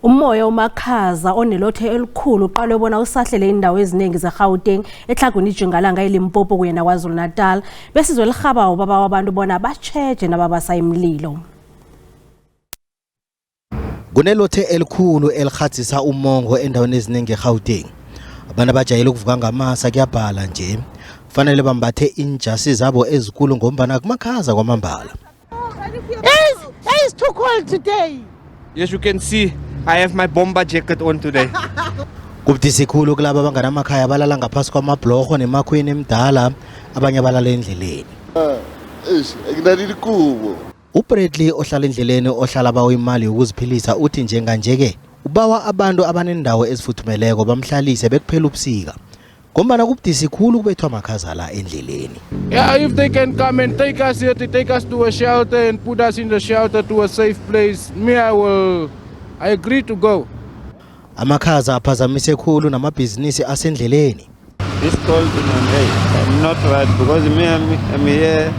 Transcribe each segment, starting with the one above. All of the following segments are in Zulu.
Umoya omakhaza onelothe elikhulu uqalwe bona usahlele iindawo ezinengi ze-Gauteng, eTlhagwini, Tjingalanga, eLimpopo kunye naKwazulu Natal. Bezesizo elirhabako babawa abantu bona batjheje nababasa imlilo. Kunelothe elikhulu elikhadzisa umongo endaweni ezinengi eGauteng. Abantu abajayele ukuvuka ngamasa kuyabhala nje. Kufanele bambathe injasi zabo ezikulu ngombana kumakhaza kwamambala. It's too cold today. Yes, you can see I have my bomber jacket on today. Kubudisi khulu kulabo abanganamakhaya abalala ngaphasi kwamabhlorho nemakhweni emdala, abanye abalala endleleni. uBradley ohlala endleleni ohlala bawo imali yokuziphilisa uthi njenganje-ke ubawa abantu abanendawo ezifuthumeleko bamhlalise bekuphela ubusika. Ngombana kubudisi khulu kubethwa amakhaza la endleleni. Yeah, if they can come and take us here, to take us to a shelter and put us in the shelter to a safe place, I agree to go. Amakhaza aphazamise khulu namabhizinisi asendleleni. This cold, I'm not right because I'm here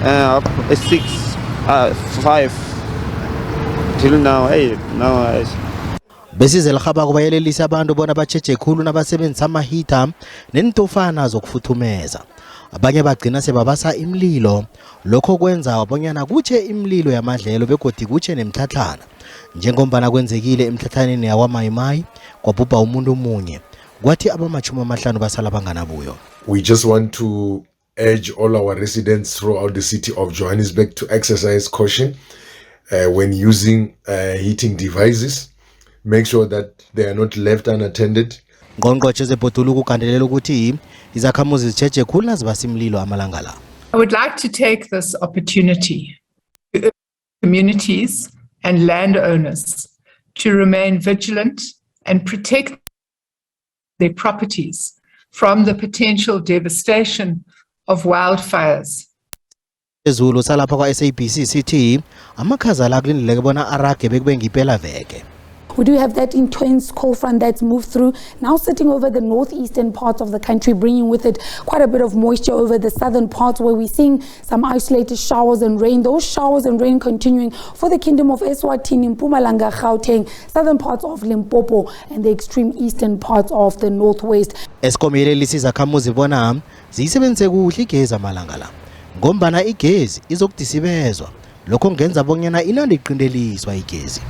5 till now. Now Bezesizo elirhabako bayelelisa abantu bona batjheje khulu nabasebenzisa amahita nentofana zokufuthumeza. Abanye bagcina sebabasa imlilo, lokho kwenza abonyana kutshe imlilo yamadlelo begodi kutshe nemtlhatlhana. Njengombana kwenzekile emtlhatlhaneni yawamayimai kwabhubha umuntu omunye, kwathi abama-50 basala banganabuyo. We just want to urge all our residents throughout the city of Johannesburg to exercise caution when using heating devices. Make sure that they are not left unattended. Ngqongqotjhe zebhoduluko ugandelela ukuthi izakhamuzi zitjheje khulu nazibasa imlilo amalanga la. I would like to take this opportunity to urge communities and landowners to remain vigilant and protect their properties from the potential devastation of wildfires. Ezulu salapha kwa SABC sithi amakhaza la kulindileke bona arage bekube ngipela veke. We do have that intense cold front that's moved through, now sitting over the northeastern parts of the country, bringing with it quite a bit of moisture over the southern parts where we're seeing some isolated showers and rain. Those showers and rain continuing for the Kingdom of Eswatini, Mpumalanga, Gauteng, southern parts of Limpopo, and the extreme eastern parts of the northwest. Eskom yelelisa izakhamuzi bona ziyisebenzise kuhle igezi amalanga la. Ngombana igezi izokudisibezwa, lokho kungenza bonyana inandi iqindeliswa igezi.